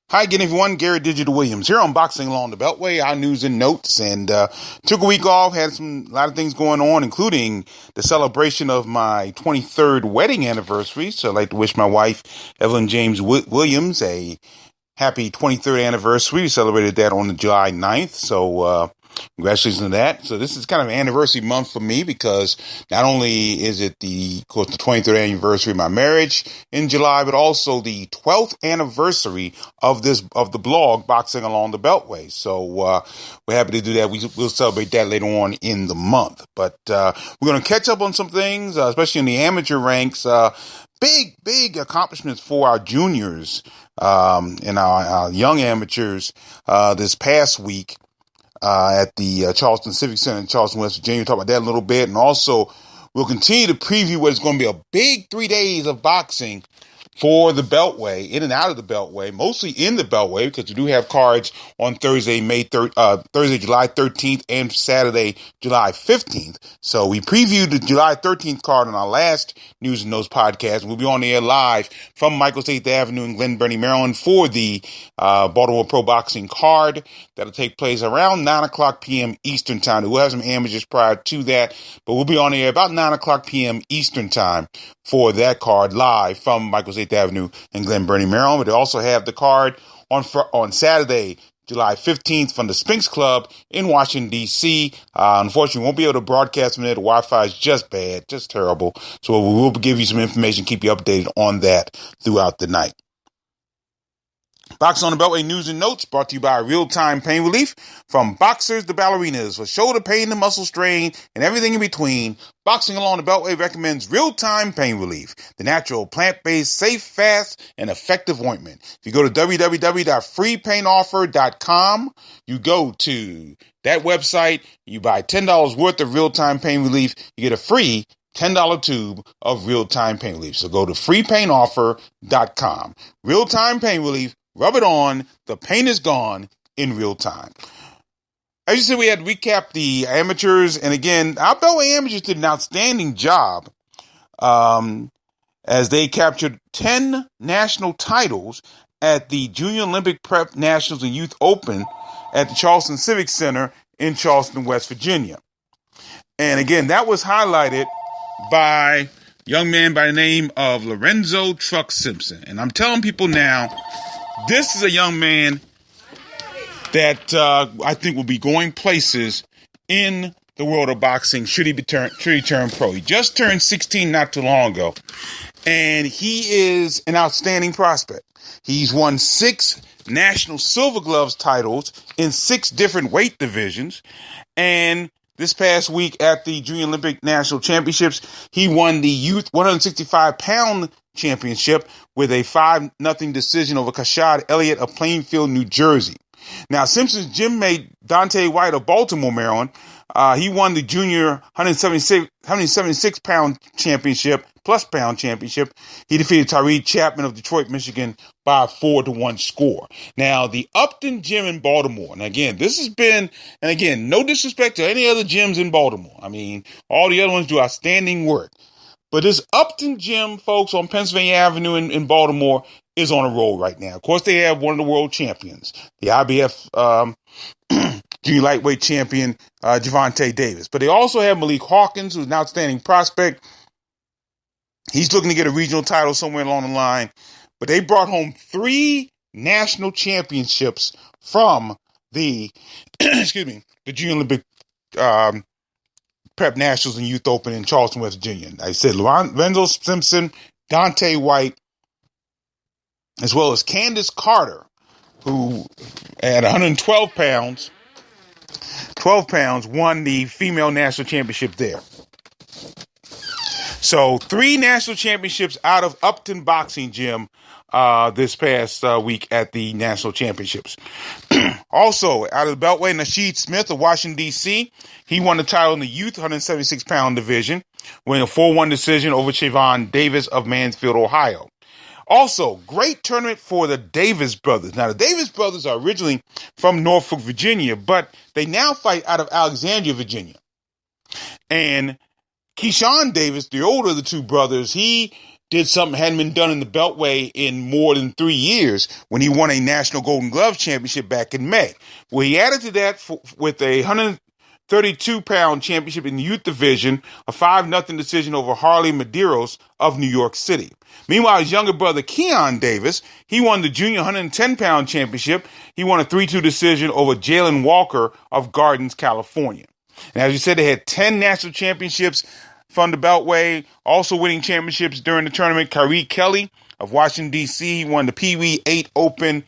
Hi again, everyone. Gary Digital Williams here on Boxing Along the Beltway, our news and notes, and took a week off, had a lot of things going on, including the celebration of my 23rd wedding anniversary. So I'd like to wish my wife, Evelyn James Williams, a happy 23rd anniversary. We celebrated that on July 9th. So congratulations on that. So this is kind of an anniversary month for me because not only is it the 23rd anniversary of my marriage in July, but also the 12th anniversary of the blog Boxing Along the Beltway. So we're happy to do that. We'll celebrate that later on in the month. But we're going to catch up on some things, especially in the amateur ranks. Big accomplishments for our juniors and our young amateurs this past week at the Charleston Civic Center in Charleston, West Virginia. We'll talk about that a little bit. And also, we'll continue to preview what is going to be a big 3 days of boxing for the Beltway, in and out of the Beltway, mostly in the Beltway, because we do have cards on Thursday, July 13th and Saturday, July 15th. So we previewed the July 13th card on our last News and Notes podcast. We'll be on the air live from Michael's 8th Avenue in Glen Burnie, Maryland for the Baltimore Pro Boxing card. That'll take place around 9 o'clock p.m. Eastern Time. We'll have some amateurs prior to that, but we'll be on the air about 9 o'clock p.m. Eastern Time for that card live from Michael's 8th Avenue in Glen Burnie, Maryland. But they also have the card on Saturday, July 15th from the Spinks Club in Washington, D.C. Unfortunately, we won't be able to broadcast from there. The Wi-Fi is just bad, just terrible. So we will give you some information, keep you updated on that throughout the night. Boxing on the Beltway News and Notes brought to you by Real-Time Pain Relief. From boxers to ballerinas, for shoulder pain to muscle strain and everything in between, Boxing Along the Beltway recommends Real-Time Pain Relief, the natural, plant-based, safe, fast, and effective ointment. If you go to www.freepainoffer.com, you go to that website, you buy $10 worth of Real-Time Pain Relief, you get a free $10 tube of Real-Time Pain Relief. So go to freepainoffer.com. Real-Time Pain Relief. Rub it on. The pain is gone in real time. As you said, we had to recap the amateurs. And again, our Beltway amateurs did an outstanding job as they captured 10 national titles at the Junior Olympic Prep Nationals and Youth Open at the Charleston Civic Center in Charleston, West Virginia. And again, that was highlighted by a young man by the name of Lorenzo Truck Simpson. And I'm telling people now, this is a young man that I think will be going places in the world of boxing should he turn pro. He just turned 16 not too long ago, and he is an outstanding prospect. He's won 6 national Silver Gloves titles in 6 different weight divisions, and this past week at the Junior Olympic National Championships, he won the Youth 165-pound championship with a 5-0 decision over Kashad Elliott of Plainfield, New Jersey. Now, Simpson's gym mate Dante White of Baltimore, Maryland, he won the junior 176-pound championship, plus pound championship. He defeated Tyree Chapman of Detroit, Michigan by a 4-1 score. Now, the Upton Gym in Baltimore, and again, this has been, and again, no disrespect to any other gyms in Baltimore. I mean, all the other ones do outstanding work. But this Upton Gym, folks, on Pennsylvania Avenue in Baltimore is on a roll right now. Of course, they have one of the world champions, the IBF junior lightweight champion, Gervonta Davis. But they also have Malik Hawkins, who's an outstanding prospect. He's looking to get a regional title somewhere along the line. But they brought home 3 national championships from the, the Junior Olympic Prep Nationals and Youth Open in Charleston, West Virginia. I said Lorenzo Simpson, Dante White, as well as Candace Carter, who at 112 pounds, won the female national championship there. So 3 national championships out of Upton Boxing Gym this past week at the national championships. Also, out of the Beltway, Nasheed Smith of Washington, D.C., he won the title in the youth 176-pound division, winning a 4-1 decision over Chavon Davis of Mansfield, Ohio. Also, great tournament for the Davis brothers. Now, the Davis brothers are originally from Norfolk, Virginia, but they now fight out of Alexandria, Virginia. And Keyshawn Davis, the older of the two brothers, he did something hadn't been done in the Beltway in more than 3 years when he won a National Golden Glove Championship back in May. Well, he added to that with a 132-pound championship in the youth division, a 5-0 decision over Harley Medeiros of New York City. Meanwhile, his younger brother, Keon Davis, he won the junior 110-pound championship. He won a 3-2 decision over Jalen Walker of Gardens, California. And as you said, they had 10 national championships from the Beltway, also winning championships during the tournament. Kyrie Kelly of Washington, D.C., won the Pee Wee 8 Open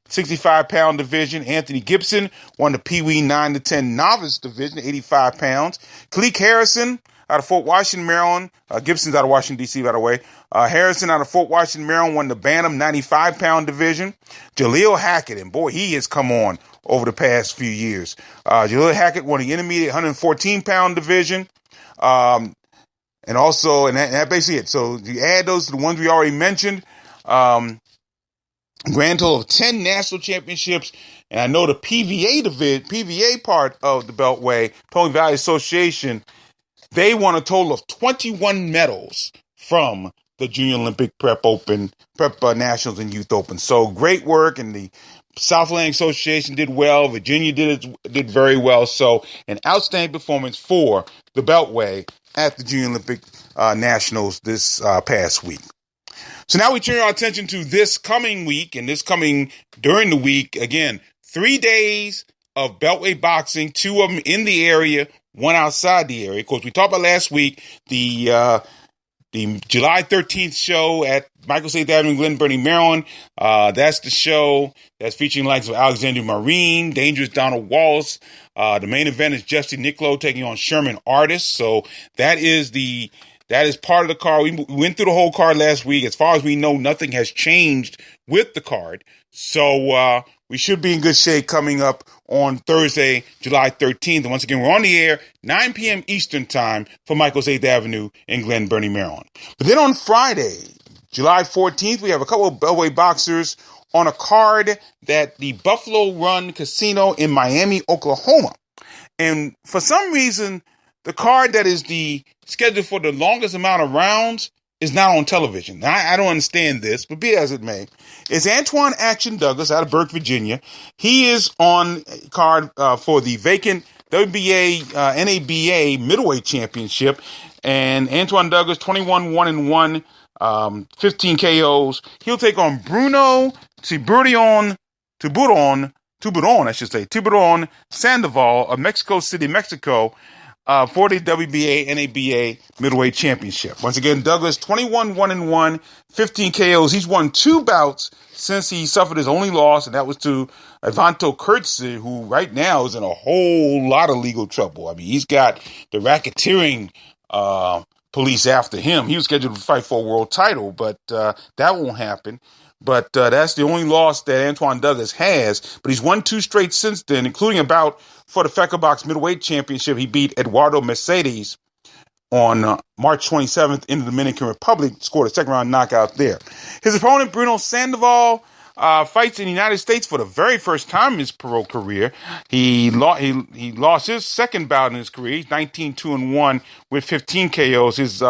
65-pound division. Anthony Gibson won the Pee Wee 9-10 novice division, 85 pounds. Kalik Harrison out of Fort Washington, Maryland. Gibson's out of Washington, D.C., by the way. Harrison out of Fort Washington, Maryland, won the Bantam 95-pound division. Jaleel Hackett, and boy, he has come on over the past few years. Jaleel Hackett won the intermediate 114-pound division. And that basically it. So you add those to the ones we already mentioned. Grand total of 10 national championships. And I know the PVA part of the Beltway, Pony Valley Association, they won a total of 21 medals from the Junior Olympic Prep Nationals and Youth Open. So great work, and the South Atlantic Association did well. Virginia did very well. So an outstanding performance for the Beltway at the Junior Olympic Nationals this past week. So now we turn our attention to this coming week, and during the week, again, 3 days of Beltway boxing, 2 of them in the area, 1 outside the area. Of course, we talked about last week the July 13th show at Michael 8th Avenue, Glen Burnie, Maryland. That's the show that's featuring the likes of Alexander Marine, Dangerous Donald Wallace. The main event is Jesse Niccolo taking on Sherman Artis. So that is part of the card. We went through the whole card last week. As far as we know, nothing has changed with the card. So we should be in good shape coming up on Thursday, July 13th. And once again, we're on the air, 9 p.m. Eastern Time for Michael's 8th Avenue in Glen Burnie, Maryland. But then on Friday, July 14th, we have a couple of Beltway boxers on a card at the Buffalo Run Casino in Miami, Oklahoma. And for some reason, the card that is the schedule for the longest amount of rounds is not on television. Now, I don't understand this, but be it as it may. It's Antoine Action Douglas out of Burke, Virginia. He is on card for the vacant WBA NABA middleweight championship. And Antoine Douglas, 21-1-1, 15 KOs. He'll take on Bruno Tiburon Sandoval of Mexico City, Mexico, for the WBA NABA middleweight championship. Once again, Douglas, 21-1-1, 15 KOs. He's won 2 bouts since he suffered his only loss, and that was to Ivanto Kurtz, who right now is in a whole lot of legal trouble. I mean, he's got the racketeering police after him. He was scheduled to fight for a world title, but that won't happen. But that's the only loss that Antoine Douglas has. But he's won 2 straight since then, including a bout for the Fecker Box middleweight championship. He beat Eduardo Mercedes on March 27th in the Dominican Republic, scored a second-round knockout there. His opponent, Bruno Sandoval, fights in the United States for the very first time in his pro career. He lost his second bout in his career. He's 19-2-1 with 15 KOs. His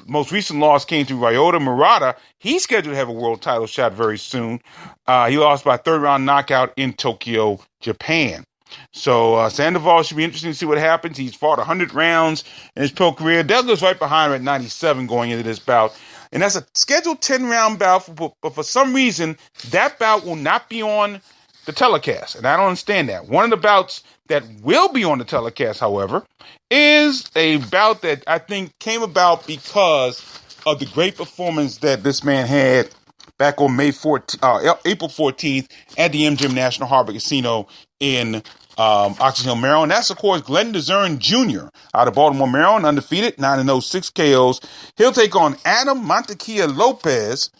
most recent loss came to Ryota Murata. He's scheduled to have a world title shot very soon. He lost by 3rd-round knockout in Tokyo, Japan. So Sandoval should be interesting to see what happens. He's fought 100 rounds in his pro career. Douglas right behind him at 97 going into this bout. And that's a scheduled 10-round bout, but for some reason, that bout will not be on the telecast. And I don't understand that. One of the bouts that will be on the telecast, however, is a bout that I think came about because of the great performance that this man had back on April 14th at the MGM National Harbor Casino in Oxon Hill, Maryland. That's, of course, Glenn DeZern Jr. out of Baltimore, Maryland, undefeated, 9-0, 6 KOs. He'll take on Adam Montequia Lopez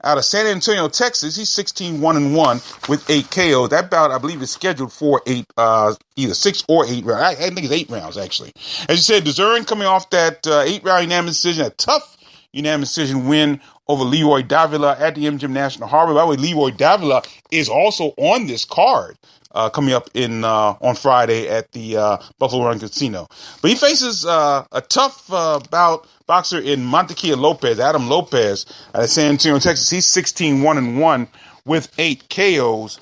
out of San Antonio, Texas. He's 16-1-1 with 8 KOs. That bout, I believe, is scheduled for either 6 or 8 rounds. I think it's 8 rounds, actually. As you said, DeZern coming off that 8-round unanimous decision, a tough unanimous decision win over Leroy Davila at the MGM National Harbor. By the way, Leroy Davila is also on this card coming up on Friday at the Buffalo Run Casino. But he faces a tough bout boxer in Montequilla Lopez, Adam Lopez, out of San Antonio, Texas. He's 16-1-1 with 8 KOs.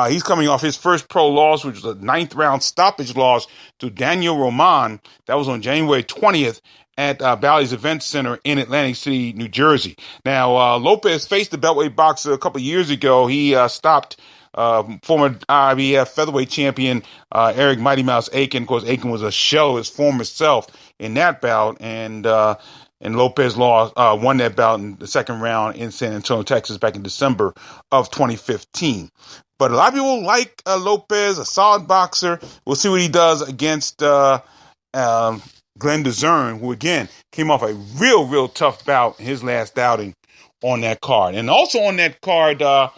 He's coming off his first pro loss, which was a 9th round stoppage loss to Daniel Roman. That was on January 20th at Bally's Event Center in Atlantic City, New Jersey. Now, Lopez faced the Beltway boxer a couple years ago. He stopped former IBF featherweight champion Eric Mighty Mouse Aiken. Of course, Aiken was a shell of his former self in that bout, and Lopez won that bout in the second round in San Antonio, Texas, back in December of 2015. But a lot of people like Lopez, a solid boxer. We'll see what he does against Glenn DeZern, who, again, came off a real tough bout in his last outing on that card. And also on that card on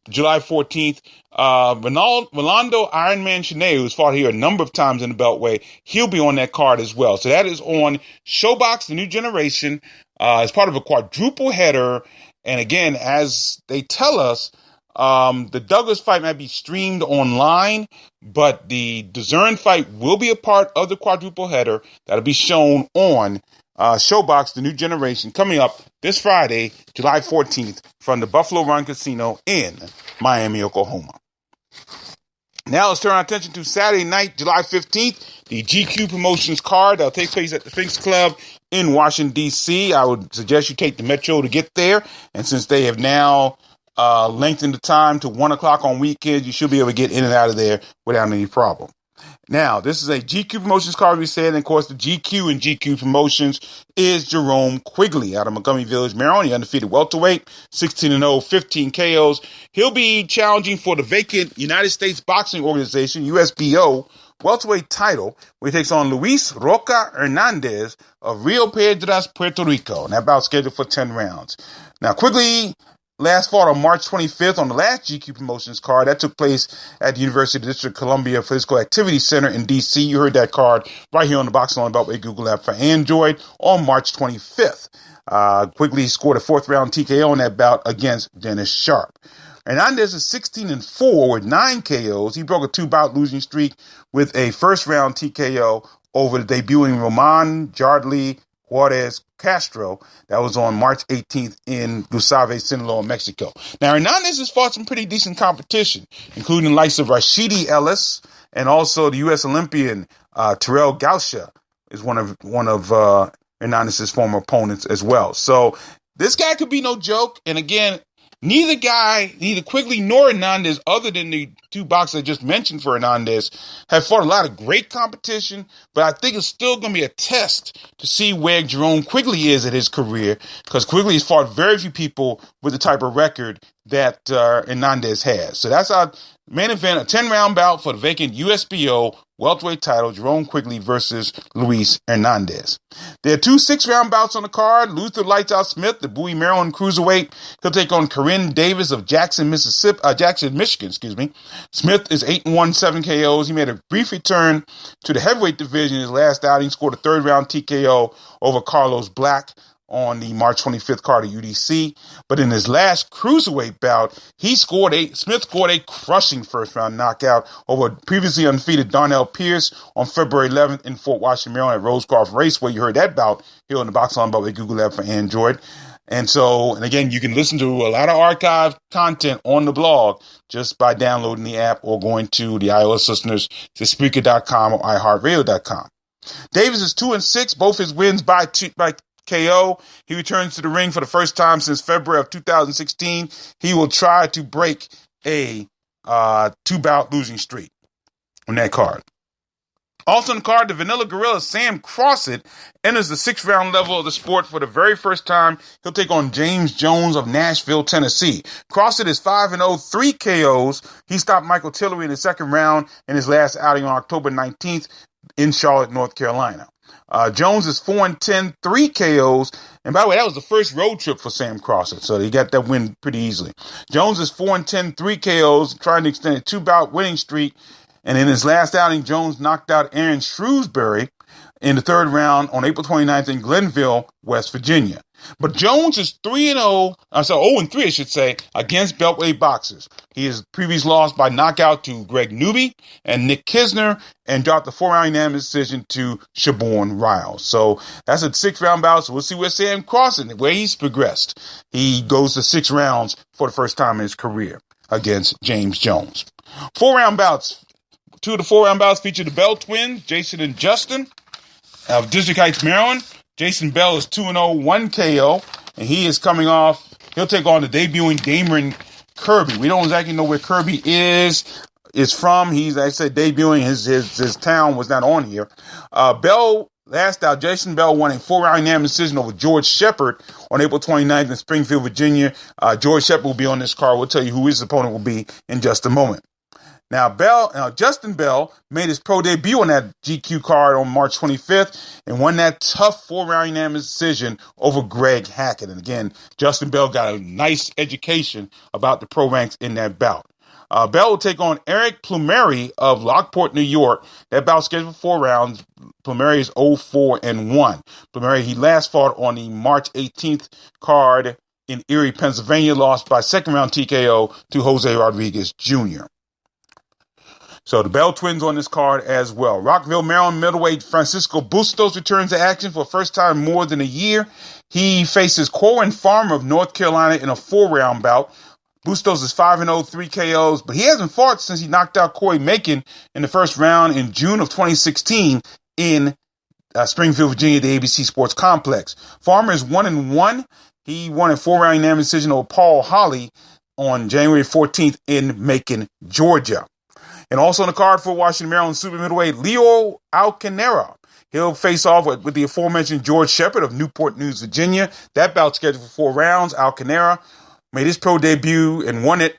July 14th, Rolando Ironman Shanae, who's fought here a number of times in the Beltway, he'll be on that card as well. So that is on Showbox, the new generation, as part of a quadruple header. And again, as they tell us, the Douglas fight might be streamed online, but the DeZern fight will be a part of the quadruple header that'll be shown on Showbox, the new generation, coming up this Friday, July 14th, from the Buffalo Run Casino in Miami, Oklahoma. Now let's turn our attention to Saturday night, July 15th, the GQ Promotions card that'll take place at the Sphinx Club in Washington, D.C. I would suggest you take the Metro to get there, and since they have now lengthened the time to 1 o'clock on weekends, you should be able to get in and out of there without any problem. Now, this is a GQ Promotions card, we said, and of course, the GQ and GQ Promotions is Jerome Quigley out of Montgomery Village, Maryland. He undefeated welterweight, 16-0, 15 KOs. He'll be challenging for the vacant United States Boxing Organization, USBO, welterweight title, where he takes on Luis Roca Hernandez of Rio Piedras, Puerto Rico, and that bout scheduled for 10 rounds. Now, Quigley last fought on March 25th on the last GQ Promotions card. That took place at the University of the District of Columbia Physical Activity Center in D.C. You heard that card right here on the Boxing on the Beltway Google app for Android on March 25th. Quigley scored a 4th-round TKO in that bout against Dennis Sharp. Hernandez is 16-4 with 9 KOs. He broke a 2-bout losing streak with a first-round TKO over the debuting Roman Jardley Juarez Castro. That was on March 18th in Gusave, Sinaloa, Mexico. Now, Hernandez has fought some pretty decent competition, including the likes of Rashidi Ellis and also the U.S. Olympian Terrell Gausha is one of Hernandez's former opponents as well. So this guy could be no joke. And again, neither Quigley nor Hernandez, other than the 2 boxers I just mentioned for Hernandez, have fought a lot of great competition, but I think it's still going to be a test to see where Jerome Quigley is at his career, because Quigley has fought very few people with the type of record that Hernandez has. So that's our main event, a 10-round bout for the vacant USBO welterweight title, Jerome Quigley versus Luis Hernandez. There are 2 6-round bouts on the card. Luther Lights Out Smith, the Bowie, Maryland cruiserweight, he'll take on Corinne Davis of Jackson, Michigan. Smith is 8-1, 7 KOs. He made a brief return to the heavyweight division in his last outing, scored a 3rd-round TKO over Carlos Black on the March 25th card of UDC. But in his last cruiserweight bout, Smith scored a crushing first-round knockout over previously undefeated Darnell Pierce on February 11th in Fort Washington, Maryland at Rosecroft Raceway. You heard that bout here on the Box on Beltway Google app for Android. And again, you can listen to a lot of archive content on the blog just by downloading the app or going to the iOS listeners to Spreaker.com or iHeartRadio.com. Davis is 2-6, both his wins by KO. He returns to the ring for the first time since February of 2016. He will try to break a 2-bout losing streak on that card. Also on the card, the Vanilla Gorilla Sam Crossett enters the 6th-round level of the sport for the very first time. He'll take on James Jones of Nashville, Tennessee. Crossett is 5-0, 3 KOs. He stopped Michael Tillery in the 2nd round in his last outing on October 19th in Charlotte, North Carolina. Jones is 4-10, 3 KOs. And by the way, that was the first road trip for Sam Crossett, so he got that win pretty easily. Jones is 4-10, 3 KOs, trying to extend a 2-bout winning streak. And in his last outing, Jones knocked out Aaron Shrewsbury in the 3rd round on April 29th in Glenville, West Virginia. But Jones is 0-3, I should say, against Beltway boxers. He has previously lost by knockout to Greg Newby and Nick Kisner, and dropped the 4-round unanimous decision to Siobhan Riles. So that's a 6-round bout. So we'll see where Sam Crossan, the way he's progressed. He goes to 6 rounds for the first time in his career against James Jones. 4-round bouts. 2 of the 4-round bouts feature the Bell twins, Jason and Justin, of District Heights, Maryland. Jason Bell is 2-0, 1 KO, and he is coming off. He'll take on the debuting Damon Kirby. We don't exactly know where Kirby is from. He's, like I said, debuting. His town was not on here. Bell, last out, Jason Bell won a 4-round unanimous decision over George Shepard on April 29th in Springfield, Virginia. George Shepard will be on this card. We'll tell you who his opponent will be in just a moment. Now, Justin Bell made his pro debut on that GQ card on March 25th and won that tough 4-round unanimous decision over Greg Hackett. And again, Justin Bell got a nice education about the pro ranks in that bout. Bell will take on Eric Plumeri of Lockport, New York. That bout scheduled for 4 rounds. Plumeri is 0-4-1. Plumeri, he last fought on the March 18th card in Erie, Pennsylvania, lost by 2nd round TKO to Jose Rodriguez Jr. So the Bell twins on this card as well. Rockville, Maryland middleweight Francisco Bustos returns to action for the first time in more than a year. He faces Corwin Farmer of North Carolina in a 4-round bout. Bustos is 5-0, 3 KOs, but he hasn't fought since he knocked out Corey Macon in the first round in June of 2016 in Springfield, Virginia, the ABC Sports Complex. Farmer is 1-1. He won a 4-round unanimous decision over Paul Holly on January 14th in Macon, Georgia. And also on the card for Washington, Maryland super middleweight, Leo Alcanera. He'll face off with the aforementioned George Shepard of Newport News, Virginia. That bout scheduled for 4 rounds. Alcanera made his pro debut and won it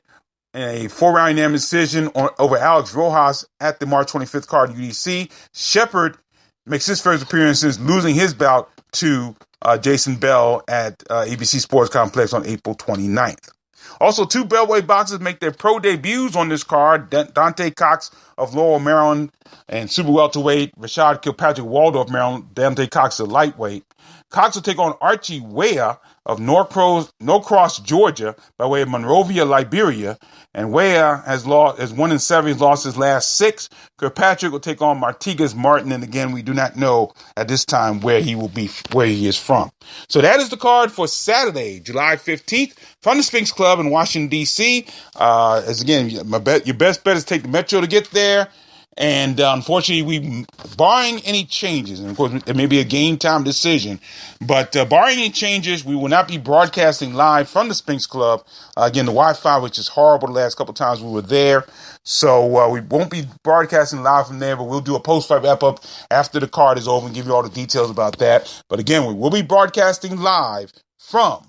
in a 4-round unanimous decision over Alex Rojas at the March 25th card in UDC. Shepard makes his first appearance since losing his bout to Jason Bell at ABC Sports Complex on April 29th. Also, 2 Beltway boxers make their pro debuts on this card. Dante Cox of Laurel, Maryland, and super welterweight Rashad Kilpatrick Waldorf, Maryland. Dante Cox is a lightweight. Cox will take on Archie Weah of Norcross, Georgia, by way of Monrovia, Liberia. And Weah has 1-7. He's lost his last 6. Kirkpatrick will take on Martigues Martin. And again, we do not know at this time where he is from. So that is the card for Saturday, July 15th from the Sphinx Club in Washington, D.C. As again, your best bet is take the Metro to get there. And unfortunately, barring any changes, and of course, it may be a game time decision, but barring any changes, we will not be broadcasting live from the Sphinx Club. Again, the Wi-Fi, which is horrible the last couple of times we were there. So we won't be broadcasting live from there, but we'll do a post-fight wrap-up after the card is over and give you all the details about that. But again, we will be broadcasting live from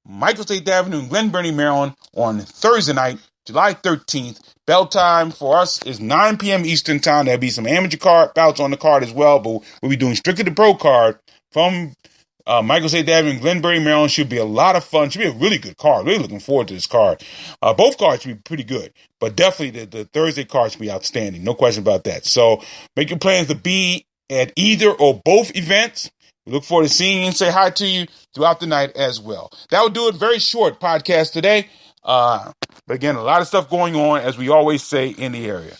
Michael State Avenue in Glen Burnie, Maryland on Thursday night, July 13th. Bell time for us is 9 p.m. Eastern time. There'll be some amateur card bouts on the card as well, but we'll be doing strictly the pro card from Michael State Avenue in Glen Burnie, Maryland. Should be a lot of fun. Should be a really good card. Really looking forward to this card. Both cards should be pretty good, but definitely the Thursday card should be outstanding. No question about that. So make your plans to be at either or both events. We look forward to seeing you and say hi to you throughout the night as well. That will do it. Very short podcast today. But again, a lot of stuff going on, as we always say, in the area.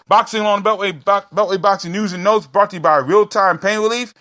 Boxing on Beltway, Beltway Boxing News and Notes brought to you by Real Time Pain Relief.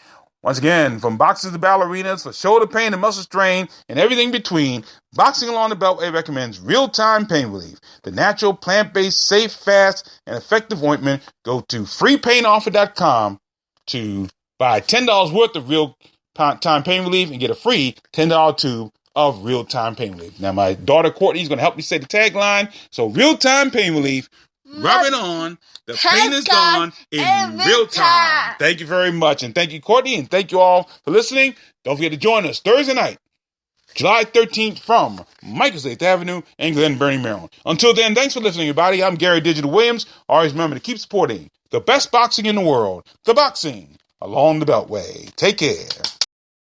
Once again, from boxers to ballerinas, for shoulder pain and muscle strain and everything between, Boxing Along the Beltway recommends Real Time Pain Relief, the natural, plant-based, safe, fast, and effective ointment. Go to freepainoffer.com to buy $10 worth of Real Time Pain Relief and get a free $10 tube of Real Time Pain Relief. Now, my daughter Courtney is going to help me say the tagline. So, Real Time Pain Relief, rub it on. The pain is gone in real time. Thank you very much. And thank you, Courtney, and thank you all for listening. Don't forget to join us Thursday night, July 13th from Michael State Avenue in Glen Burnie, Maryland. Until then, thanks for listening, everybody. I'm Gary Digital Williams. Always remember to keep supporting the best boxing in the world, the boxing along the Beltway. Take care.